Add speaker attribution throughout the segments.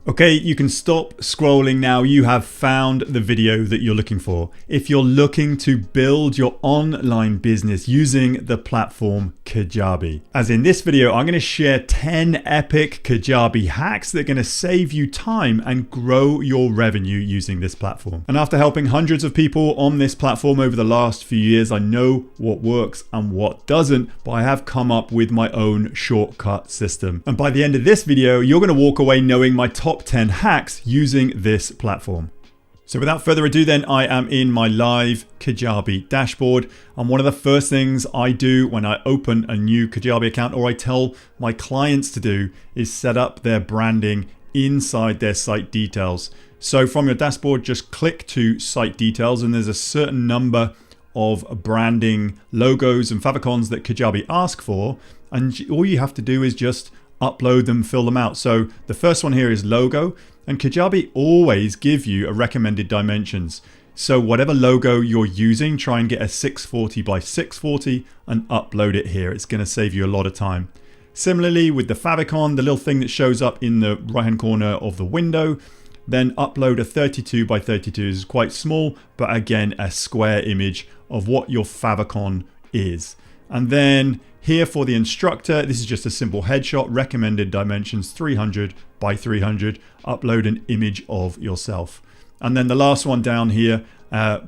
Speaker 1: Okay, you can stop scrolling now. You have found the video that you're looking for. If you're looking to build your online business using the platform Kajabi. As in this video, I'm going to share 10 epic Kajabi hacks that are going to save you time and grow your revenue using this platform. And after helping hundreds of people on this platform over the last few years, I know what works and what doesn't, but I have come up with my own shortcut system. And by the end of this video, you're going to walk away knowing my top 10 hacks using this platform. So without further ado then, I am in my live Kajabi dashboard, and one of the first things I do when I open a new Kajabi account, or I tell my clients to do, is set up their branding inside their site details. So from your dashboard, just click to site details, and there's a certain number of branding logos and favicons that Kajabi ask for, and all you have to do is just upload them, fill them out. So the first one here is logo, and Kajabi always give you a recommended dimensions. So whatever logo you're using, try and get a 640 by 640 and upload it here. It's going to save you a lot of time. Similarly with the favicon, the little thing that shows up in the right hand corner of the window, then upload a 32 by 32. Is quite small, but again a square image of what your favicon is. And then here for the instructor, this is just a simple headshot, recommended dimensions 300 by 300, upload an image of yourself. And then the last one down here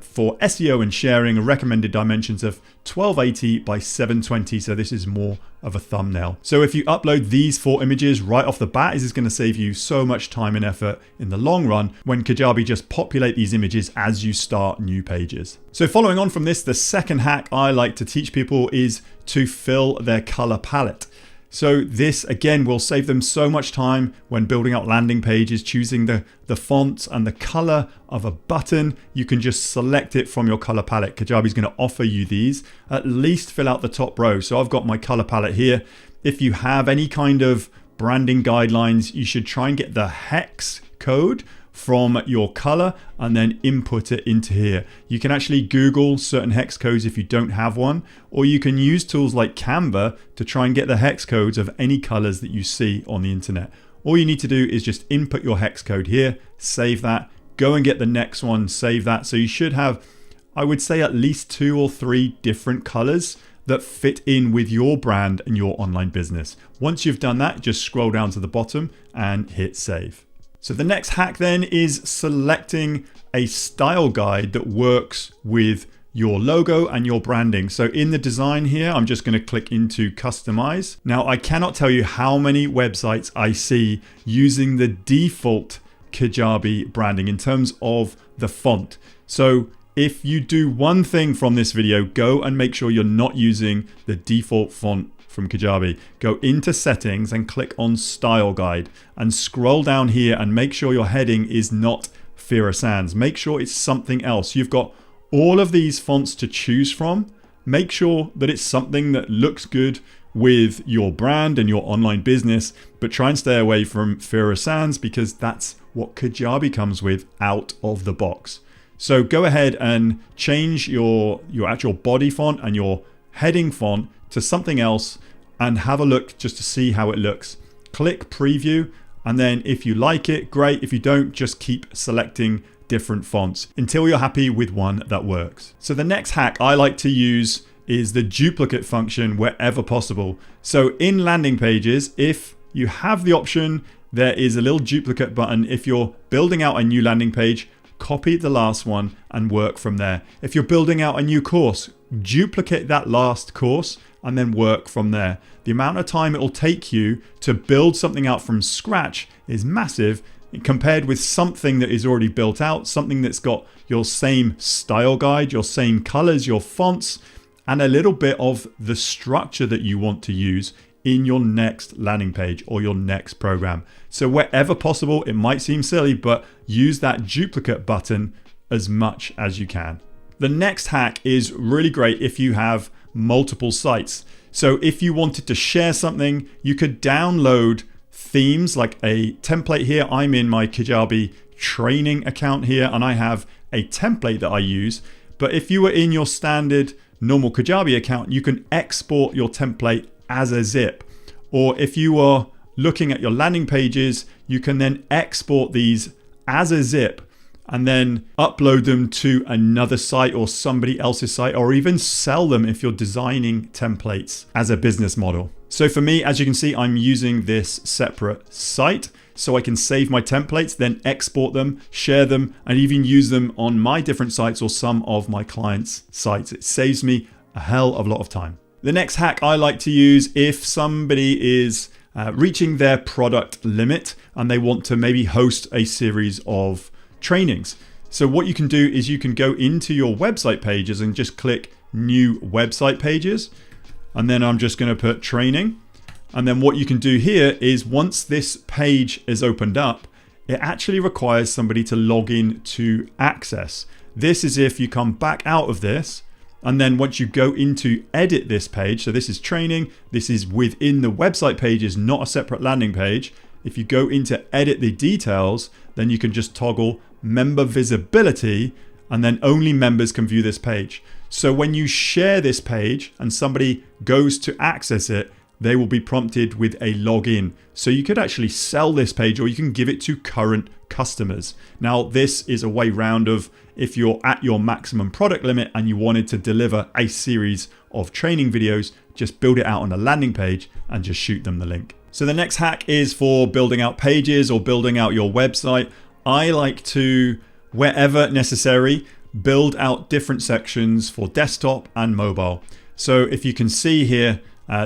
Speaker 1: for SEO and sharing, recommended dimensions of 1280 by 720. So this is more of a thumbnail. So if you upload these 4 images right off the bat, this is going to save you so much time and effort in the long run when Kajabi just populate these images as you start new pages. So following on from this, the second hack I like to teach people is to fill their color palette. So this again will save them so much time when building out landing pages, choosing the fonts and the color of a button. You can just select it from your color palette. Kajabi is going to offer you these. At least fill out the top row. So I've got my color palette here. If you have any kind of branding guidelines, you should try and get the hex code from your color and then input it into here. You can actually Google certain hex codes if you don't have one, or you can use tools like Canva to try and get the hex codes of any colors that you see on the internet. All you need to do is just input your hex code here, save that, go and get the next one, save that. So you should have, I would say, at least 2 or 3 different colors that fit in with your brand and your online business. Once you've done that, just scroll down to the bottom and hit save. So the next hack then is selecting a style guide that works with your logo and your branding. So in the design here, I'm just going to click into customize. Now I cannot tell you how many websites I see using the default Kajabi branding in terms of the font. So if you do one thing from this video, go and make sure you're not using the default font from Kajabi. Go into settings and click on style guide and scroll down here and make sure your heading is not Fira Sans. Make sure it's something else. You've got all of these fonts to choose from. Make sure that it's something that looks good with your brand and your online business, but try and stay away from Fira Sans because that's what Kajabi comes with out of the box. So go ahead and change your actual body font and your heading font to something else and have a look just to see how it looks. Click preview, and then if you like it, great. If you don't, just keep selecting different fonts until you're happy with one that works. So the next hack I like to use is the duplicate function wherever possible. So in landing pages, if you have the option, there is a little duplicate button. If you're building out a new landing page, copy the last one and work from there. If you're building out a new course, duplicate that last course and then work from there. The amount of time it will take you to build something out from scratch is massive compared with something that is already built out, something that's got your same style guide, your same colors, your fonts, and a little bit of the structure that you want to use in your next landing page or your next program. So wherever possible, it might seem silly, but use that duplicate button as much as you can. The next hack is really great if you have multiple sites. So if you wanted to share something, you could download themes like a template here. I'm in my Kajabi training account here and I have a template that I use. But if you were in your standard normal Kajabi account, you can export your template as a zip. Or if you are looking at your landing pages, you can then export these as a zip and then upload them to another site or somebody else's site, or even sell them if you're designing templates as a business model. So for me, as you can see, I'm using this separate site so I can save my templates, then export them, share them, and even use them on my different sites or some of my clients' sites. It saves me a hell of a lot of time. The next hack I like to use if somebody is reaching their product limit and they want to maybe host a series of trainings. So what you can do is you can go into your website pages and just click new website pages. And then I'm just going to put training. And then what you can do here is once this page is opened up, it actually requires somebody to log in to access. This is if you come back out of this. And then once you go into edit this page, so this is training, this is within the website pages, not a separate landing page. If you go into edit the details, then you can just toggle member visibility, and then only members can view this page. So when you share this page and somebody goes to access it, they will be prompted with a login. So you could actually sell this page, or you can give it to current customers. Now, this is a way round of if you're at your maximum product limit and you wanted to deliver a series of training videos, just build it out on a landing page and just shoot them the link. So the next hack is for building out pages or building out your website. I like to, wherever necessary, build out different sections for desktop and mobile. So if you can see here,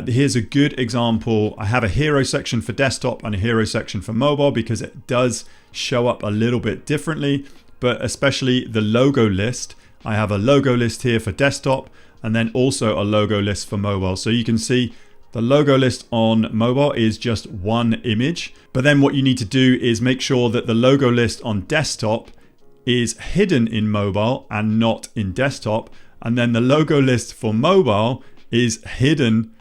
Speaker 1: here's a good example. I have a hero section for desktop and a hero section for mobile because it does show up a little bit differently, but especially the logo list. I have a logo list here for desktop and then also a logo list for mobile. So you can see the logo list on mobile is just one image, but then what you need to do is make sure that the logo list on desktop is hidden in mobile and not in desktop. And then the logo list for mobile is hidden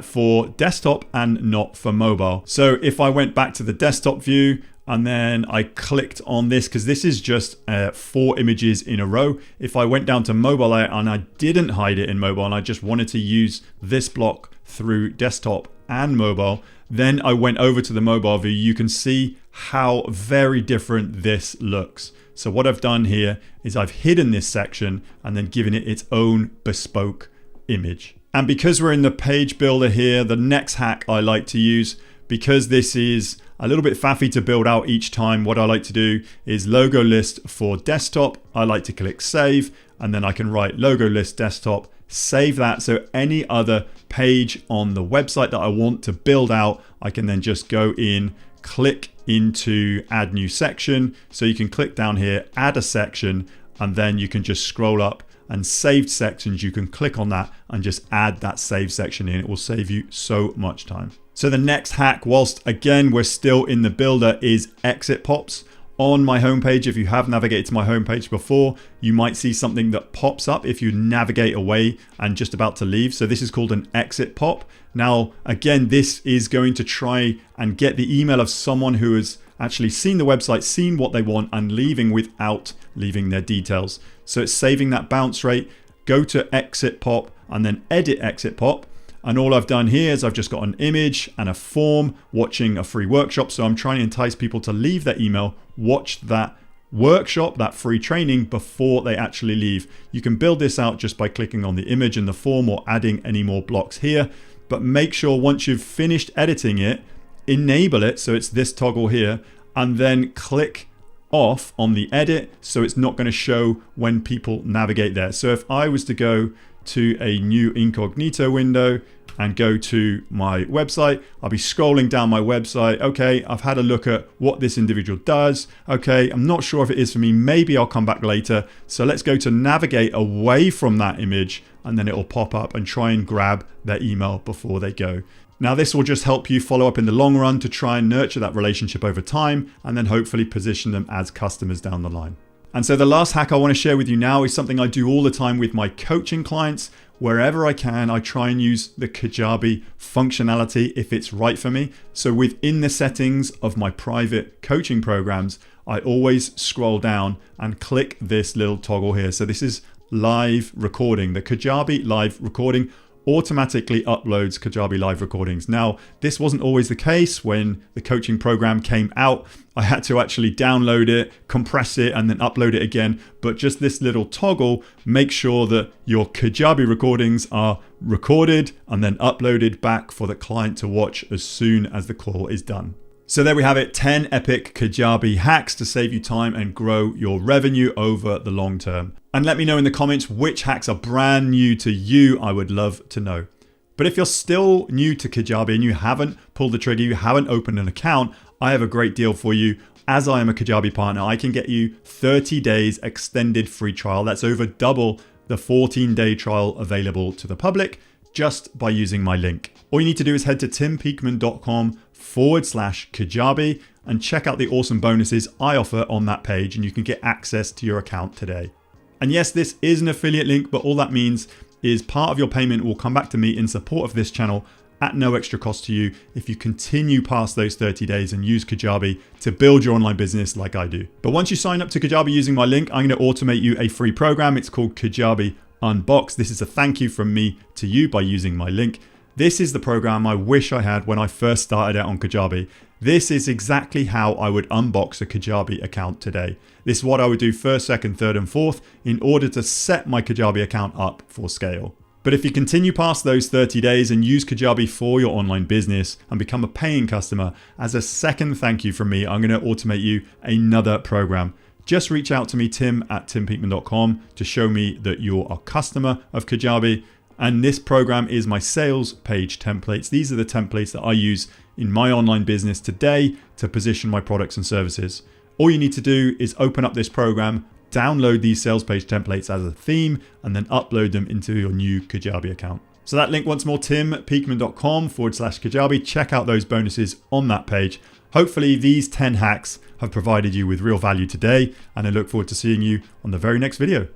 Speaker 1: for desktop and not for mobile. So if I went back to the desktop view and then I clicked on this, because this is just 4 images in a row. If I went down to mobile and I didn't hide it in mobile and I just wanted to use this block through desktop and mobile, then I went over to the mobile view, you can see how very different this looks. So what I've done here is I've hidden this section and then given it its own bespoke image. And because we're in the page builder here, the next hack I like to use, because this is a little bit faffy to build out each time, what I like to do is logo list for desktop. I like to click save, and then I can write logo list desktop, save that. So any other page on the website that I want to build out, I can then just go in, click into add new section. So you can click down here, add a section, and then you can just scroll up and saved sections. You can click on that and just add that saved section in. It will save you so much time. So the next hack, whilst again we're still in the builder, is exit pops. On my homepage, if you have navigated to my homepage before, you might see something that pops up if you navigate away and just about to leave. So this is called an exit pop. Now, again, this is going to try and get the email of someone who has actually seen the website, seen what they want, and leaving without leaving their details. So it's saving that bounce rate. Go to exit pop and then edit exit pop. And all I've done here is I've just got an image and a form watching a free workshop. So I'm trying to entice people to leave their email, watch that workshop, that free training before they actually leave. You can build this out just by clicking on the image and the form or adding any more blocks here. But make sure once you've finished editing it, enable it. So it's this toggle here, and then click off on the edit. So it's not going to show when people navigate there. So if I was to go to a new incognito window and go to my website, I'll be scrolling down my website. Okay, I've had a look at what this individual does. Okay, I'm not sure if it is for me. Maybe I'll come back later. So let's go to navigate away from that image, and then it'll pop up and try and grab their email before they go. Now this will just help you follow up in the long run to try and nurture that relationship over time, and then hopefully position them as customers down the line. And so the last hack I want to share with you now is something I do all the time with my coaching clients. Wherever I can, I try and use the Kajabi functionality if it's right for me. So within the settings of my private coaching programs, I always scroll down and click this little toggle here. So this is live recording, the Kajabi live recording. automatically uploads Kajabi live recordings. Now, this wasn't always the case. When the coaching program came out, I had to actually download it, compress it, and then upload it again. But just this little toggle makes sure that your Kajabi recordings are recorded and then uploaded back for the client to watch as soon as the call is done. So there we have it, 10 epic Kajabi hacks to save you time and grow your revenue over the long term. And let me know in the comments which hacks are brand new to you. I would love to know. But if you're still new to Kajabi and you haven't pulled the trigger, you haven't opened an account, I have a great deal for you. As I am a Kajabi partner, I can get you 30 days extended free trial. That's over double the 14-day trial available to the public just by using my link. All you need to do is head to timpeakman.com/Kajabi and check out the awesome bonuses I offer on that page, and you can get access to your account today. And yes, this is an affiliate link, but all that means is part of your payment will come back to me in support of this channel at no extra cost to you if you continue past those 30 days and use Kajabi to build your online business like I do. But once you sign up to Kajabi using my link, I'm going to automate you a free program. It's called Kajabi Unbox. This is a thank you from me to you by using my link. This is the program I wish I had when I first started out on Kajabi. This is exactly how I would unbox a Kajabi account today. This is what I would do first, second, third, and fourth in order to set my Kajabi account up for scale. But if you continue past those 30 days and use Kajabi for your online business and become a paying customer, as a second thank you from me, I'm going to automate you another program. Just reach out to me, tim@timpeakman.com, to show me that you're a customer of Kajabi. And this program is my sales page templates. These are the templates that I use in my online business today to position my products and services. All you need to do is open up this program, download these sales page templates as a theme, and then upload them into your new Kajabi account. So that link once more, timpeakman.com/Kajabi. Check out those bonuses on that page. Hopefully these 10 hacks have provided you with real value today, and I look forward to seeing you on the very next video.